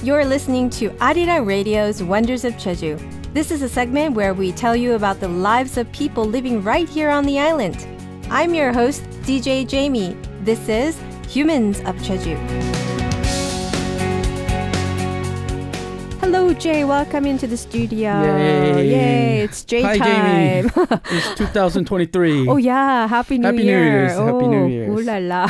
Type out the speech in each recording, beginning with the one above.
You're listening to Arirang Radio's Wonders of Jeju. This is a segment where we tell you about the lives of people living right here on the island. I'm your host, DJ Jamie. This is Humans of Jeju. Hello, Jay. Welcome into the studio. Yay, it's Jay Hi, time. Jamie. It's 2023. Oh, yeah. Happy New Happy Year. New Year's. Oh, Happy New Year's. Ooh la la.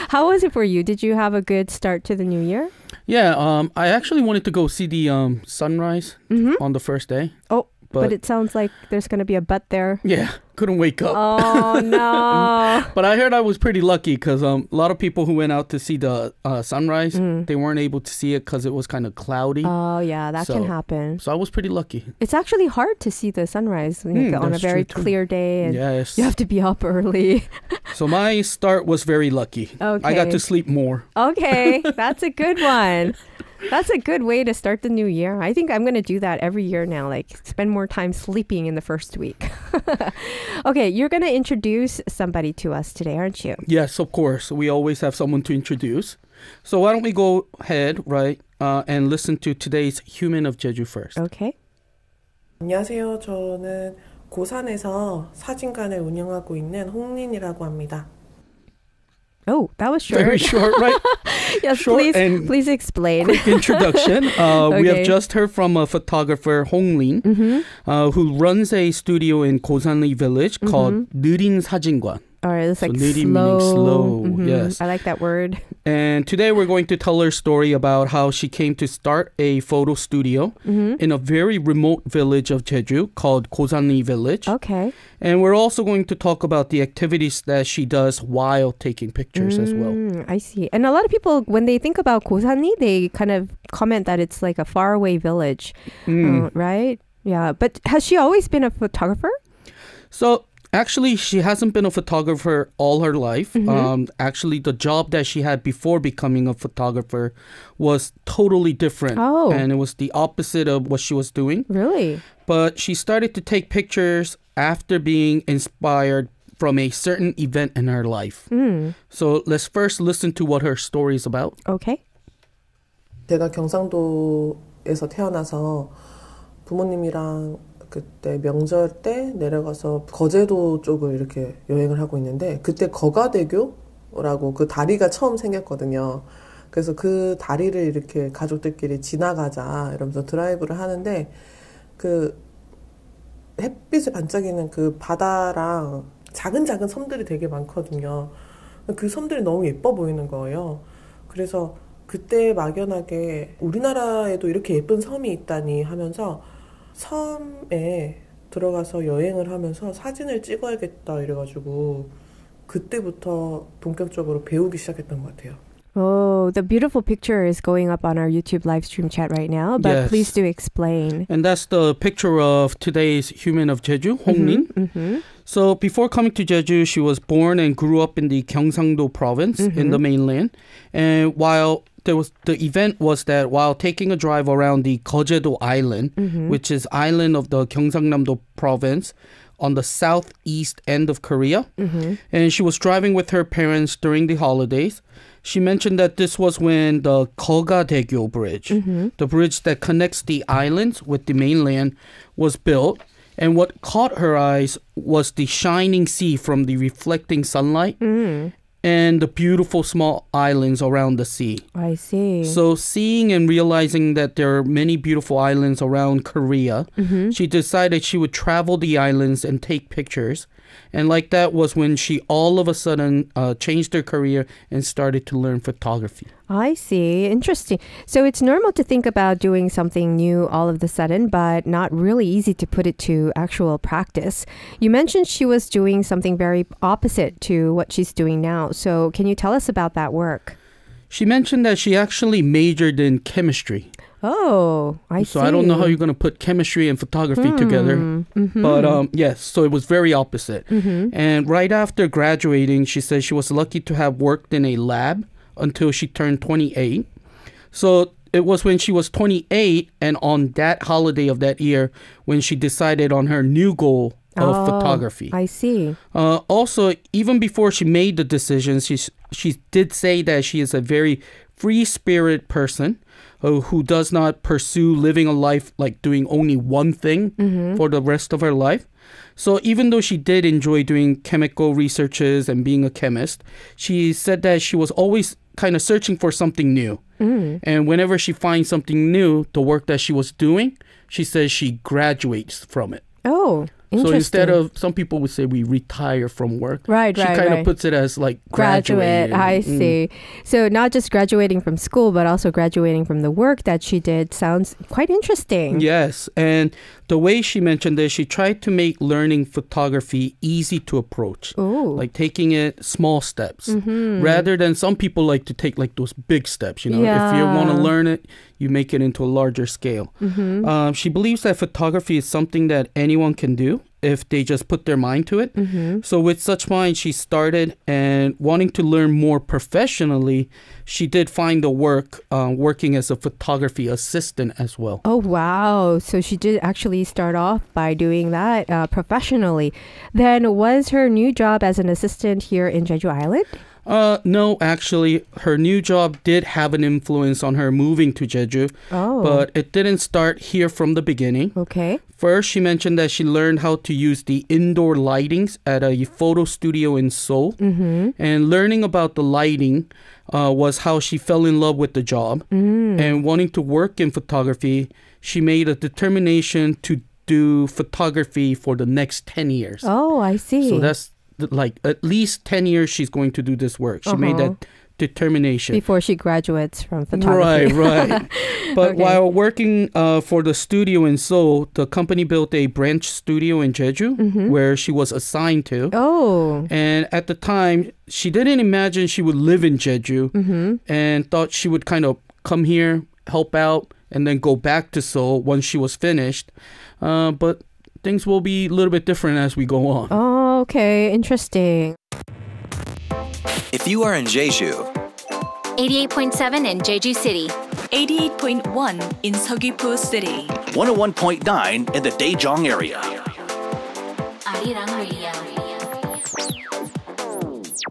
How was it for you? Did you have a good start to the new year? Yeah, I actually wanted to go see the sunrise on the first day. Oh, but it sounds like there's going to be a but there. Yeah, couldn't wake up. Oh, no. But I heard I was pretty lucky because a lot of people who went out to see the sunrise, they weren't able to see it because it was kind of cloudy. Oh, yeah, that can happen. So I was pretty lucky. It's actually hard to see the sunrise on a very clear day. And yes. You have to be up early. So my start was very lucky. Okay. I got to sleep more. Okay, that's a good one. That's a good way to start the new year. I think I'm going to do that every year now, like spend more time sleeping in the first week. Okay, you're going to introduce somebody to us today, aren't you? Yes, of course. We always have someone to introduce. So why don't we go ahead, and listen to today's Human of Jeju first. Okay. 안녕하세요. 저는 고산에서 사진관을 운영하고 있는 홍린이라고 합니다. Oh, that was short. Very short, right? Yes, short please explain. Quick introduction. Okay. We have just heard from a photographer, Hong Lin, who runs a studio in Gosan-ri village called 느린 사진관. All right, it's like 느린 slow. meaning slow. Yes. I like that word. And today we're going to tell her story about how she came to start a photo studio in a very remote village of Jeju called Gosan-ri village. Okay. And we're also going to talk about the activities that she does while taking pictures as well. I see. And a lot of people, when they think about Gosan-ri, they kind of comment that it's like a faraway village, right? Yeah. But has she always been a photographer? So actually, she hasn't been a photographer all her life. Actually, the job that she had before becoming a photographer was totally different. Oh. And it was the opposite of what she was doing. Really? But she started to take pictures after being inspired from a certain event in her life. So let's first listen to what her story is about. Okay. 제가 경상도에서 태어나서 부모님이랑 그때 명절 때 내려가서 거제도 쪽을 이렇게 여행을 하고 있는데 그때 거가대교라고 그 다리가 처음 생겼거든요. 그래서 그 다리를 이렇게 가족들끼리 지나가자 이러면서 드라이브를 하는데 그 햇빛에 반짝이는 그 바다랑 작은 섬들이 되게 많거든요. 그 섬들이 너무 예뻐 보이는 거예요. 그래서 그때 막연하게 우리나라에도 이렇게 예쁜 섬이 있다니 하면서 섬에 들어가서 여행을 하면서 사진을 찍어야겠다 이래가지고 그때부터 본격적으로 배우기 시작했던 것 같아요. Oh, the beautiful picture is going up on our YouTube live stream chat right now, but Yes. please do explain. And that's the picture of today's Human of Jeju, Hong Lin. So before coming to Jeju, she was born and grew up in the Gyeongsang-do province in the mainland. And while the event was that while taking a drive around the Jeju Island, which is island of the Gyeongsang-do province on the southeast end of Korea, and she was driving with her parents during the holidays, she mentioned that this was when the Goga-daegyo bridge, the bridge that connects the islands with the mainland, was built. And what caught her eyes was the shining sea from the reflecting sunlight and the beautiful small islands around the sea. I see. So seeing and realizing that there are many beautiful islands around Korea, she decided she would travel the islands and take pictures. And like that was when she all of a sudden changed her career and started to learn photography. I see. Interesting. So it's normal to think about doing something new all of a sudden, but not really easy to put it to actual practice. You mentioned she was doing something very opposite to what she's doing now. So can you tell us about that work? She mentioned that she actually majored in chemistry. Oh, I see. So I don't know how you're going to put chemistry and photography together. But yes, so it was very opposite. And right after graduating, she said she was lucky to have worked in a lab until she turned 28. So it was when she was 28 and on that holiday of that year when she decided on her new goal of photography. I see. Also, even before she made the decision, she did say that she is a very free spirit person who does not pursue living a life like doing only one thing for the rest of her life. So even though she did enjoy doing chemical researches and being a chemist, she said that she was always kind of searching for something new. And whenever she finds something new, the work that she was doing, she says she graduates from it. Oh, interesting. So instead of, some people would say we retire from work. Right, she kind of puts it as like graduate. graduating. I see. So not just graduating from school, but also graduating from the work that she did sounds quite interesting. Yes. And the way she mentioned this, she tried to make learning photography easy to approach. Ooh. Like taking it small steps rather than some people like to take like those big steps. You know, if you want to learn it, you make it into a larger scale. She believes that photography is something that anyone can do if they just put their mind to it. So with such mind, she started, and wanting to learn more professionally, she did find the work working as a photography assistant as well. Oh, wow. So she did actually start off by doing that professionally. Then was her new job as an assistant here in Jeju Island? No, actually, her new job did have an influence on her moving to Jeju, but it didn't start here from the beginning. Okay. First, she mentioned that she learned how to use the indoor lightings at a photo studio in Seoul. And learning about the lighting was how she fell in love with the job. And wanting to work in photography, she made a determination to do photography for the next 10 years. Oh, I see. So that's like at least 10 years she's going to do this work. She made that determination. Before she graduates from photography. Right. But while working for the studio in Seoul, the company built a branch studio in Jeju where she was assigned to. Oh. And at the time, she didn't imagine she would live in Jeju and thought she would kind of come here, help out, and then go back to Seoul once she was finished. But things will be a little bit different as we go on. Oh, okay. Interesting. If you are in Jeju, 88.7 in Jeju City, 88.1 in Seogwipo City, 101.9 in the Daejeong area. Arirang Radio.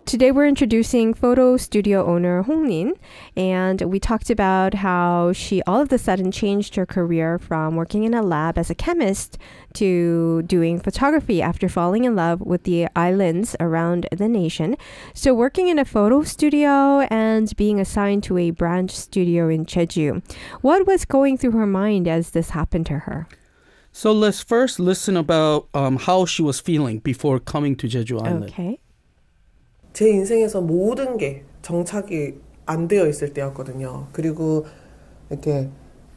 Today we're introducing photo studio owner Hong-Lin, and we talked about how she all of a sudden changed her career from working in a lab as a chemist to doing photography after falling in love with the islands around the nation. So working in a photo studio and being assigned to a branch studio in Jeju. What was going through her mind as this happened to her? So let's first listen about how she was feeling before coming to Jeju Island. Okay. 제 인생에서 모든 게 정착이 안 되어 있을 때였거든요. 그리고 이렇게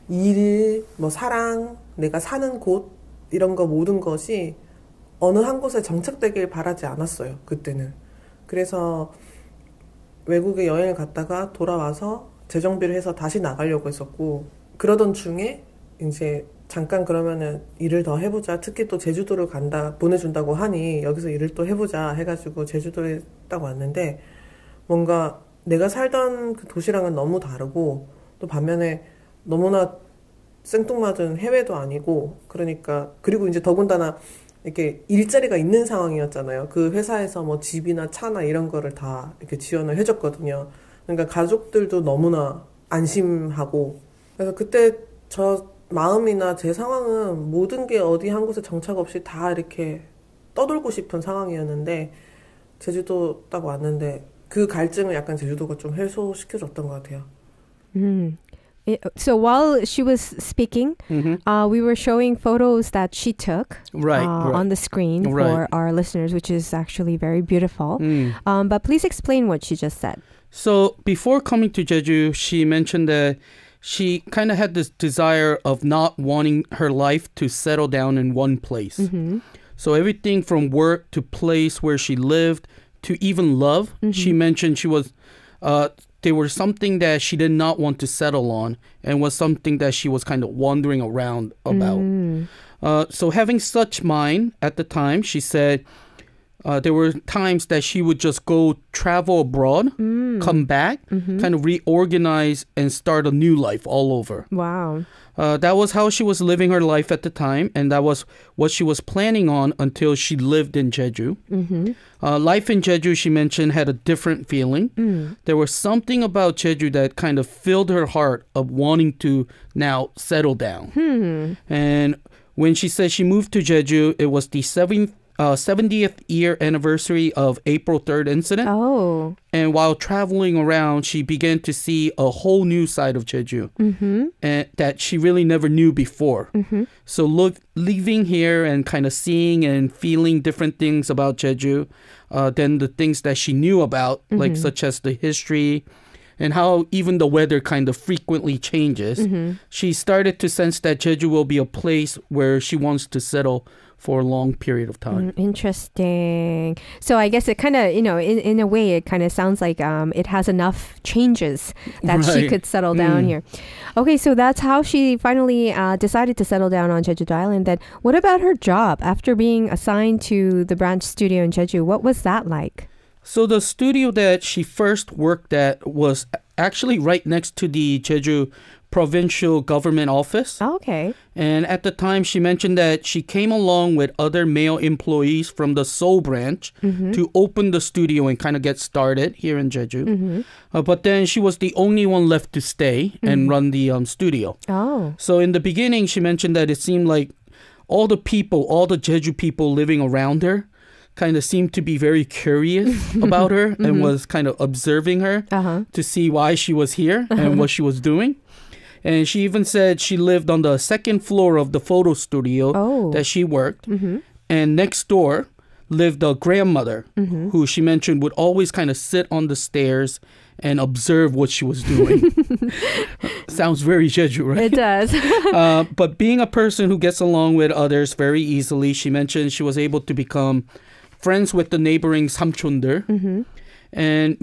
일, 뭐 사랑, 내가 사는 곳 이런 거 모든 것이 어느 한 곳에 정착되길 바라지 않았어요. 그때는. 그래서 외국에 여행을 갔다가 돌아와서 재정비를 해서 다시 나가려고 했었고, 그러던 중에 이제 잠깐 그러면은 일을 더 해보자. 특히 또 제주도를 보내준다고 하니 여기서 일을 또 해보자 해가지고 제주도에 딱 왔는데, 뭔가 내가 살던 그 도시랑은 너무 다르고, 또 반면에 너무나 생뚱맞은 해외도 아니고, 그러니까, 그리고 이제 더군다나 이렇게 일자리가 있는 상황이었잖아요. 그 회사에서 뭐 집이나 차나 이런 거를 다 이렇게 지원을 해줬거든요. 그러니까 가족들도 너무나 안심하고, 그래서 그때 저 마음이나 제 상황은 모든 게 어디 한 곳에 정착 없이 다 이렇게 떠돌고 싶은 상황이었는데, 제주도 딱 왔는데 그 갈증을 약간 제주도가 좀 해소시켜줬던 것 같아요. So while she was speaking, we were showing photos that she took on the screen for our listeners, which is actually very beautiful. But please explain what she just said. So before coming to Jeju, she mentioned that she kind of had this desire of not wanting her life to settle down in one place. So everything from work to place where she lived to even love, she mentioned she was, there was something that she did not want to settle on and was something that she was kind of wandering around about. So having such mind at the time, she said, There were times that she would just go travel abroad, come back, kind of reorganize and start a new life all over. Wow. That was how she was living her life at the time, and that was what she was planning on until she lived in Jeju. Life in Jeju, she mentioned, had a different feeling. There was something about Jeju that kind of filled her heart of wanting to now settle down. And when she said she moved to Jeju, it was the 70th year anniversary of April 3rd incident. Oh. And while traveling around, she began to see a whole new side of Jeju and that she really never knew before. So leaving here and kind of seeing and feeling different things about Jeju than the things that she knew about, like such as the history and how even the weather kind of frequently changes. She started to sense that Jeju will be a place where she wants to settle for a long period of time. Interesting. So I guess it kind of, in a way, it kind of sounds like it has enough changes that she Right. could settle down here. Okay, so that's how she finally decided to settle down on Jeju Island. Then what about her job after being assigned to the branch studio in Jeju? What was that like? So the studio that she first worked at was actually right next to the Jeju provincial government office. Oh, okay. And at the time, she mentioned that she came along with other male employees from the Seoul branch to open the studio and kind of get started here in Jeju. But then she was the only one left to stay and run the studio. Oh. So in the beginning, she mentioned that it seemed like all the Jeju people living around her kind of seemed to be very curious about her and was kind of observing her to see why she was here and what she was doing. And she even said she lived on the second floor of the photo studio that she worked. And next door lived a grandmother who she mentioned would always kind of sit on the stairs and observe what she was doing. Sounds very Jeju, right? It does. But being a person who gets along with others very easily, she mentioned she was able to become friends with the neighboring samchun들. And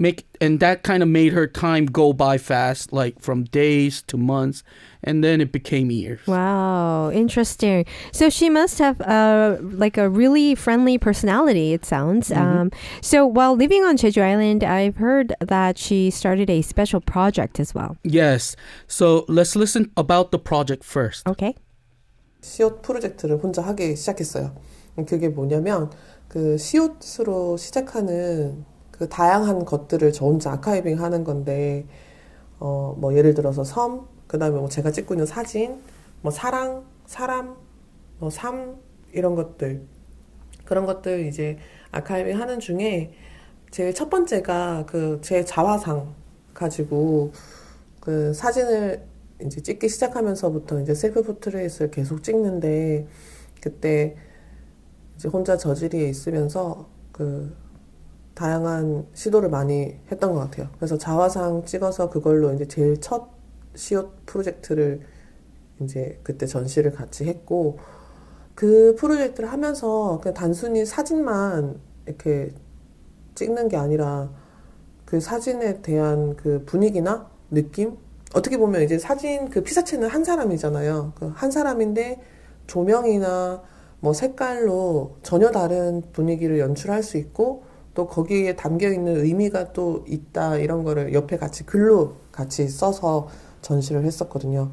that kind of made her time go by fast, like from days to months, and then it became years. Wow, interesting. So she must have like a really friendly personality, it sounds. So while living on Jeju Island, I've heard that she started a special project as well. Yes. So let's listen about the project first. Okay. 시옷 프로젝트를 혼자 하기 시작했어요. 그게 뭐냐면 그 시옷으로 시작하는 그 다양한 것들을 저 혼자 아카이빙 하는 건데 뭐 예를 들어서 섬, 그다음에 뭐 제가 찍고 있는 사진, 뭐 사랑, 사람, 뭐 삶 이런 것들 그런 것들 이제 아카이빙 하는 중에 제일 첫 번째가 그 제 자화상 가지고 그 사진을 이제 찍기 시작하면서부터 이제 셀프 포트레이트를 계속 찍는데 그때 이제 혼자 저지리에 있으면서 그 다양한 시도를 많이 했던 것 같아요. 그래서 자화상 찍어서 그걸로 이제 제일 첫 시옷 프로젝트를 이제 그때 전시를 같이 했고 그 프로젝트를 하면서 그냥 단순히 사진만 이렇게 찍는 게 아니라 그 사진에 대한 그 분위기나 느낌? 어떻게 보면 이제 사진 그 피사체는 한 사람이잖아요. 그 한 사람인데 조명이나 뭐 색깔로 전혀 다른 분위기를 연출할 수 있고 또 거기에 담겨있는 의미가 또 있다 이런 거를 옆에 같이 글로 같이 써서 전시를 했었거든요.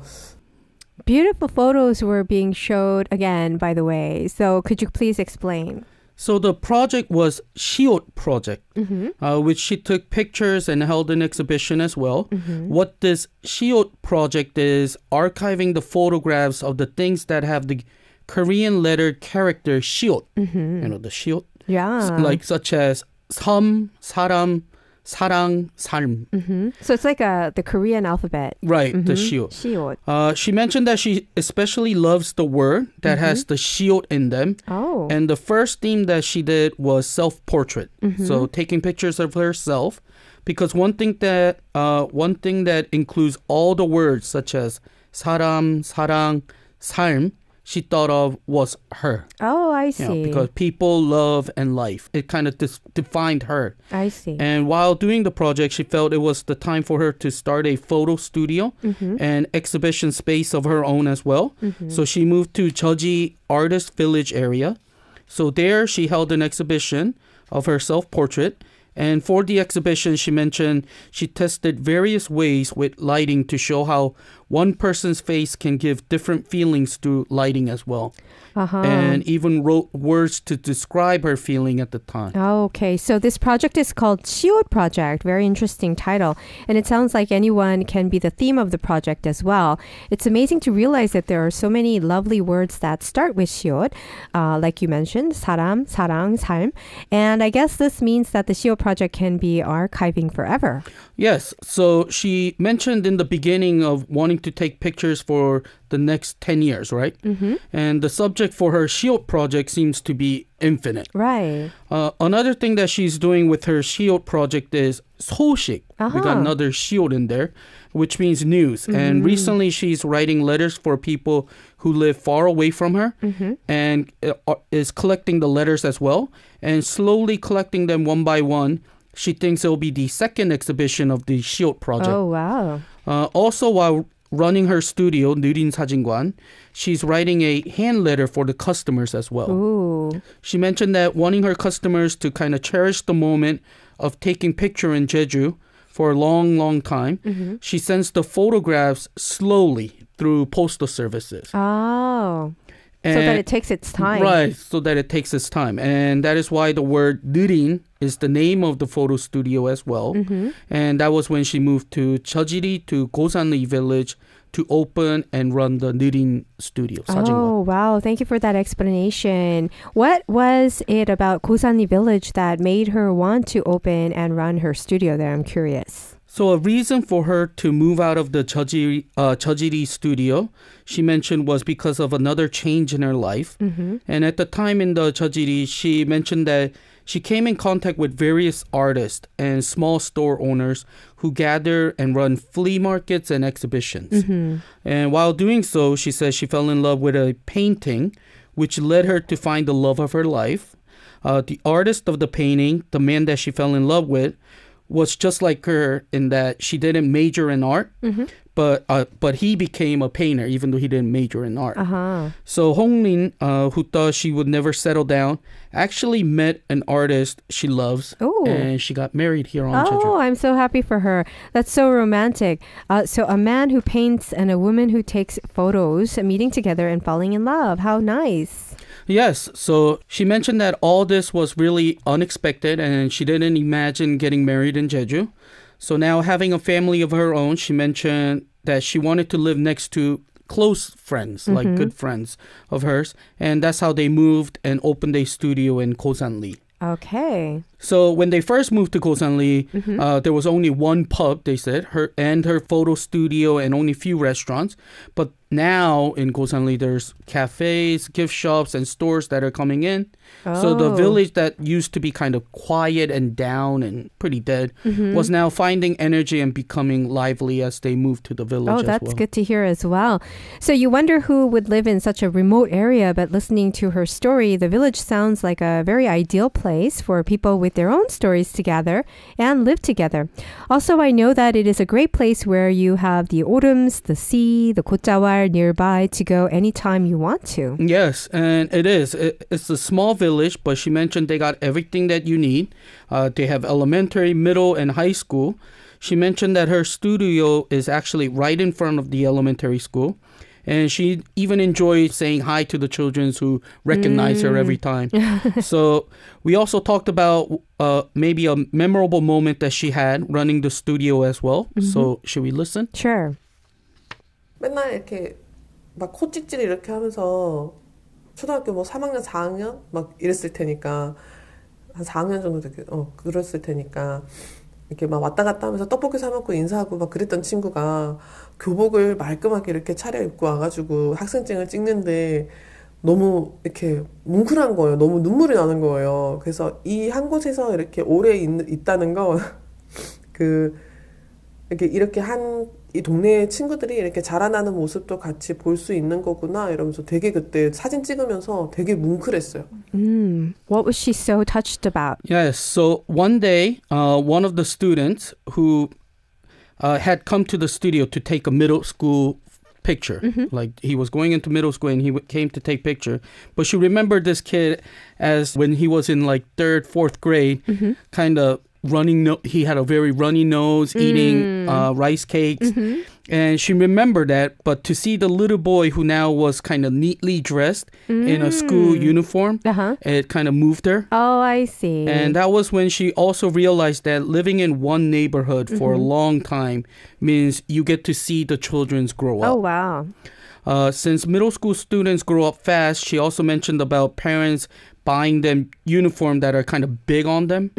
Beautiful photos were being showed again, by the way. So could you please explain? So the project was Siot Project, which she took pictures and held an exhibition as well. What this Siot Project is archiving the photographs of the things that have the Korean letter character Siot. You know, the Siot? Yeah. Like such as 섬, 사람, 사랑, 삶. So it's like the Korean alphabet. Right, the Siot. Siot. She mentioned that she especially loves the word that has the Siot in them. Oh. And the first theme that she did was self-portrait. So taking pictures of herself. Because one thing that includes all the words such as 사람, 사랑, 삶, she thought of was her. Oh, I see. You know, because people, love, and life. It kind of defined her. I see. And while doing the project, she felt it was the time for her to start a photo studio and exhibition space of her own as well. So she moved to Jeoji Artist Village area. So there she held an exhibition of her self-portrait. And for the exhibition, she mentioned she tested various ways with lighting to show how one person's face can give different feelings through lighting as well. And even wrote words to describe her feeling at the time. Oh, okay. So this project is called Siot Project. Very interesting title. And it sounds like anyone can be the theme of the project as well. It's amazing to realize that there are so many lovely words that start with Siot, like you mentioned, 사람, 사랑, 삶. And I guess this means that the Siot Project can be archiving forever. Yes. So she mentioned in the beginning of wanting to take pictures for the next 10 years, right? And the subject for her Siot project seems to be infinite. Right. Another thing that she's doing with her Siot project is 소식. We got another Siot in there, which means news. And recently she's writing letters for people who live far away from her and is collecting the letters as well and slowly collecting them one by one. She thinks it will be the second exhibition of the Siot project. Oh, wow. Also, while running her studio, 느린 사진관, she's writing a hand letter for the customers as well. Ooh. She mentioned that wanting her customers to kind of cherish the moment of taking picture in Jeju for a long, long time, she sends the photographs slowly through postal services. Oh. So that it takes its time. Right, so that it takes its time. And that is why the word 느린 is the name of the photo studio as well. And that was when she moved to Jeoji to Gosan-ri village to open and run the 느린 studio. Oh, wow. Thank you for that explanation. What was it about Gosan-ri village that made her want to open and run her studio there? I'm curious. So a reason for her to move out of the Jeoji studio, she mentioned, was because of another change in her life. And at the time in the Jeoji, she mentioned that she came in contact with various artists and small store owners who gather and run flea markets and exhibitions. And while doing so, she says she fell in love with a painting, which led her to find the love of her life. The artist of the painting, the man that she fell in love with, was just like her in that she didn't major in art, but he became a painter even though he didn't major in art. So Hong-min, who thought she would never settle down, actually met an artist she loves, and she got married here on Jeju. Oh, I'm so happy for her. That's so romantic. So a man who paints and a woman who takes photos meeting together and falling in love. How nice. Yes, so she mentioned that all this was really unexpected and she didn't imagine getting married in Jeju. So now having a family of her own, she mentioned that she wanted to live next to close friends, like good friends of hers. And that's how they moved and opened a studio in Gosan-ri. Okay. So when they first moved to Gosan-ri, there was only one pub, they said, her photo studio and only a few restaurants. But now in Gosan-ri, there's cafes, gift shops, and stores that are coming in. So the village that used to be kind of quiet and down and pretty dead was now finding energy and becoming lively as they moved to the village as well. Oh, that's good to hear as well. So you wonder who would live in such a remote area, but listening to her story, the village sounds like a very ideal place for people with their own stories to gather and live together. Also, I know that it is a great place where you have the orums, the sea, the 곶자왈 nearby to go anytime you want to. Yes, and it is. It's a small village, but she mentioned they got everything that you need. They have elementary, middle, and high school. She mentioned that her studio is actually right in front of the elementary school. And she even enjoys saying hi to the children who recognize her every time. So we also talked about maybe a memorable moment that she had running the studio as well. So should we listen? Sure. 맨날 이렇게 막 콧짓질 이렇게 하면서 초등학교 뭐 3학년, 4학년 막 이랬을 테니까 한 4학년 정도 되게 그랬을 테니까 이렇게 막 왔다 갔다 하면서 떡볶이 사 먹고 인사하고 막 그랬던 친구가 교복을 말끔하게 이렇게 차려입고 와가지고 학생증을 찍는데 너무 이렇게 뭉클한 거예요. 너무 눈물이 나는 거예요. 그래서 이 한 곳에서 이렇게 오래 있다는 거 이렇게 한 이 동네 친구들이 이렇게 자라나는 모습도 같이 볼 수 있는 거구나 이러면서 되게 그때 사진 찍으면서 되게 뭉클했어요. What was she so touched about? Yes, so one day, one of the students who had come to the studio to take a middle school picture. Like he was going into middle school and he came to take picture. But she remembered this kid as when he was in like 3rd, 4th grade, kind of running. He had a very runny nose, eating rice cakes. And she remembered that, but to see the little boy who now was kind of neatly dressed in a school uniform, it kind of moved her. Oh, I see. And that was when she also realized that living in one neighborhood for a long time means you get to see the children grow up. Oh, wow. Since middle school students grow up fast, she also mentioned about parents buying them uniform that are kind of big on them.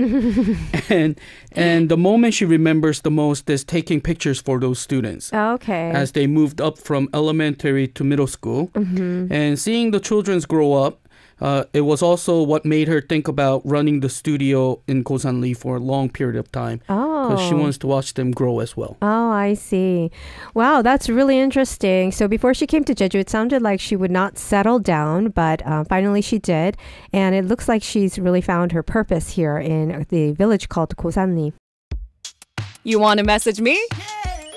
and the moment she remembers the most is taking pictures for those students. Okay. As they moved up from elementary to middle school. And seeing the children grow up, it was also what made her think about running the studio in Gosan-ri for a long period of time. Because she wants to watch them grow as well. Oh, I see. Wow, that's really interesting. So before she came to Jeju, it sounded like she would not settle down, but finally she did. And it looks like she's really found her purpose here in the village called Gosan-ri. You want to message me?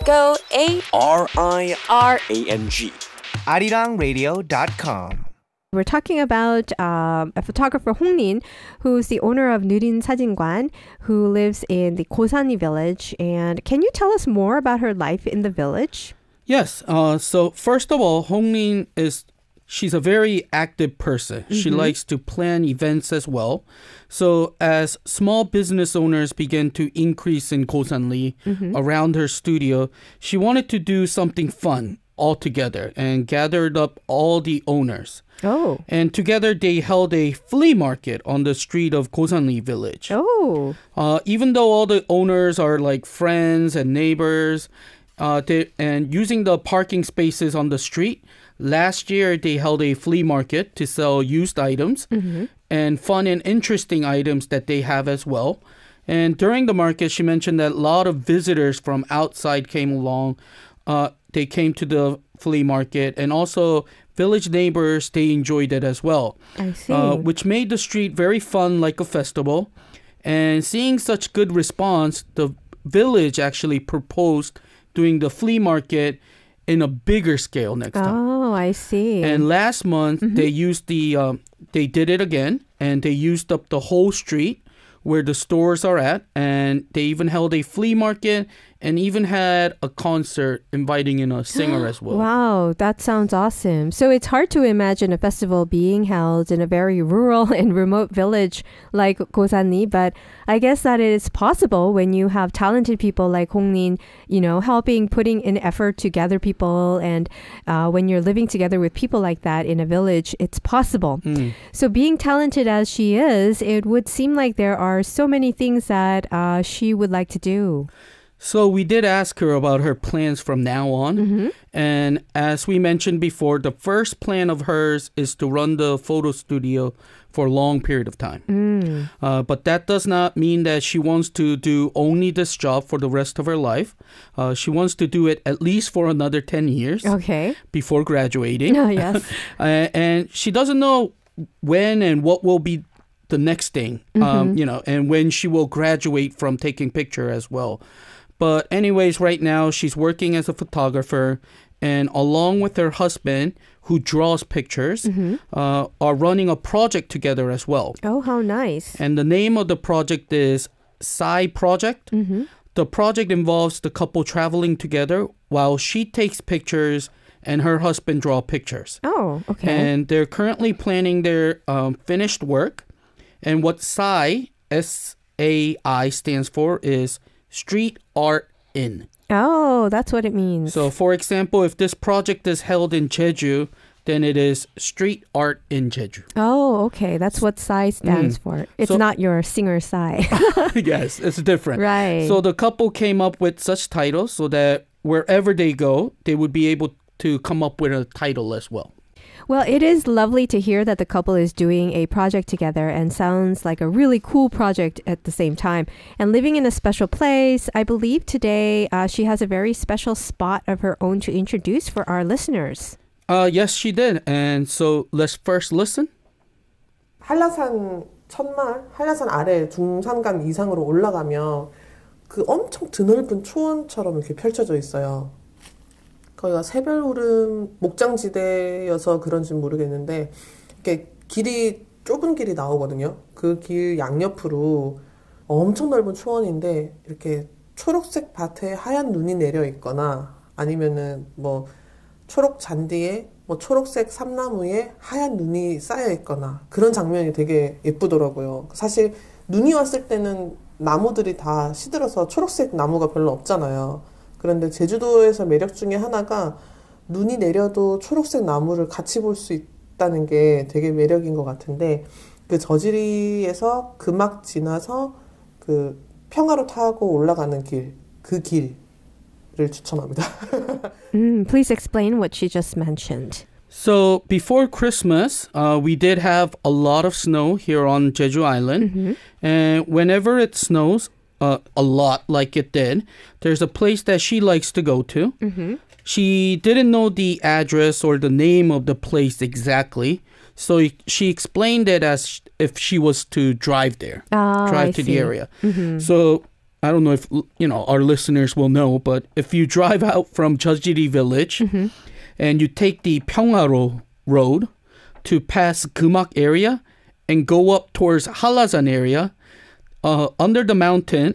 Go ARIRANG. arirangradio.com. We're talking about a photographer, Hong-rin, who's the owner of Nurin 사진관, who lives in the Gosan-ri village. And can you tell us more about her life in the village? Yes. So first of all, Hong-rin she's a very active person. She likes to plan events as well. So as small business owners began to increase in Gosan-ri around her studio, she wanted to do something fun all together and gathered up all the owners. Oh. And together they held a flea market on the street of Gosan-ri village. Oh. Even though all the owners are like friends and neighbors, and using the parking spaces on the street, last year they held a flea market to sell used items and fun and interesting items that they have as well. And during the market, she mentioned that a lot of visitors from outside came along. They came to the flea market, and also village neighbors, they enjoyed it as well. I see. Which made the street very fun, like a festival. And seeing such good response, the village actually proposed doing the flea market in a bigger scale next time. Oh, I see. And last month, they used they did it again, and they used up the whole street where the stores are at, and they even held a flea market and even had a concert inviting in a singer as well. Wow, that sounds awesome. So it's hard to imagine a festival being held in a very rural and remote village like Gosan-ri, but I guess that it is possible when you have talented people like Hong-rin, helping, putting in effort to gather people, and when you're living together with people like that in a village, it's possible. So being talented as she is, it would seem like there are so many things that she would like to do. So we did ask her about her plans from now on. And as we mentioned before, the first plan of hers is to run the photo studio for a long period of time. But that does not mean that she wants to do only this job for the rest of her life. She wants to do it at least for another 10 years before graduating. Yes. And she doesn't know when and what will be the next thing, and when she will graduate from taking picture as well. But anyways, right now she's working as a photographer, and along with her husband, who draws pictures, are running a project together as well. Oh, how nice. And the name of the project is SAI Project. The project involves the couple traveling together while she takes pictures and her husband draw pictures. Oh, okay. And they're currently planning their finished work. And what SAI, S-A-I, stands for is Street Art In. Oh, that's what it means. So, for example, if this project is held in Jeju, then it is Street Art in Jeju. Oh, okay. That's what SAI stands for. It's not your singer SAI. Yes, it's different. Right. So the couple came up with such titles so that wherever they go, they would be able to come up with a title as well. Well, it is lovely to hear that the couple is doing a project together, and sounds like a really cool project at the same time. And living in a special place, I believe today she has a very special spot of her own to introduce for our listeners. Yes, she did. And so let's first listen. 한라산 천막, 한라산 아래 중산간 이상으로 올라가면 그 엄청 드넓은 초원처럼 이렇게 펼쳐져 있어요. 거기가 새별오름 목장지대여서 그런지 모르겠는데 이렇게 길이 좁은 길이 나오거든요. 그 길 양옆으로 엄청 넓은 초원인데 이렇게 초록색 밭에 하얀 눈이 내려 있거나 아니면은 뭐 초록 잔디에 뭐 초록색 삼나무에 하얀 눈이 쌓여 있거나 그런 장면이 되게 예쁘더라고요. 사실 눈이 왔을 때는 나무들이 다 시들어서 초록색 나무가 별로 없잖아요. 그런데 제주도에서 매력 중에 하나가 눈이 내려도 초록색 나무를 같이 볼 수 있다는 게 되게 매력인 것 같은데 그 저지리에서 금악 지나서 그 평화로 타고 올라가는 길, 그 길을 추천합니다. Please explain what she just mentioned. So before Christmas, we did have a lot of snow here on Jeju Island. And whenever it snows a lot like it did, there's a place that she likes to go to. She didn't know the address or the name of the place exactly. So she explained it as if she was to drive there, drive to the area. So I don't know if our listeners will know, but if you drive out from Jeoji Village and you take the Pyeongaro Road to pass Gumak area and go up towards Halasan area, under the mountain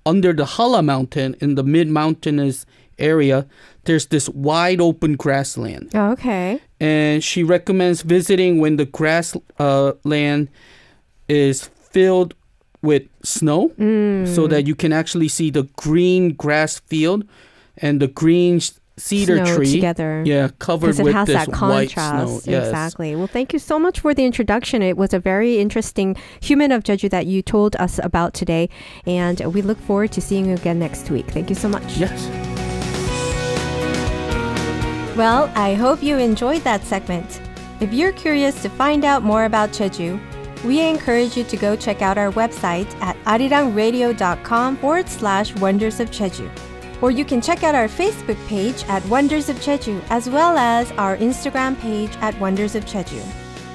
under the Hala mountain in the mid-mountainous area, there's this wide open grassland. Oh, okay. And she recommends visiting when the grassland is filled with snow so that you can actually see the green grass field and the green cedar Snow tree together. Yeah, covered Because it with has this that white contrast. snow. Yes. Exactly. Well, thank you so much for the introduction. It was a very interesting human of Jeju that you told us about today. And we look forward to seeing you again next week. Thank you so much. Yes. Well, I hope you enjoyed that segment. If you're curious to find out more about Jeju, we encourage you to go check out our website at arirangradio.com/Wonders of Jeju. Or you can check out our Facebook page at Wonders of Jeju, as well as our Instagram page at Wonders of Jeju.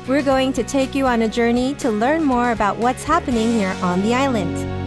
We're going to take you on a journey to learn more about what's happening here on the island.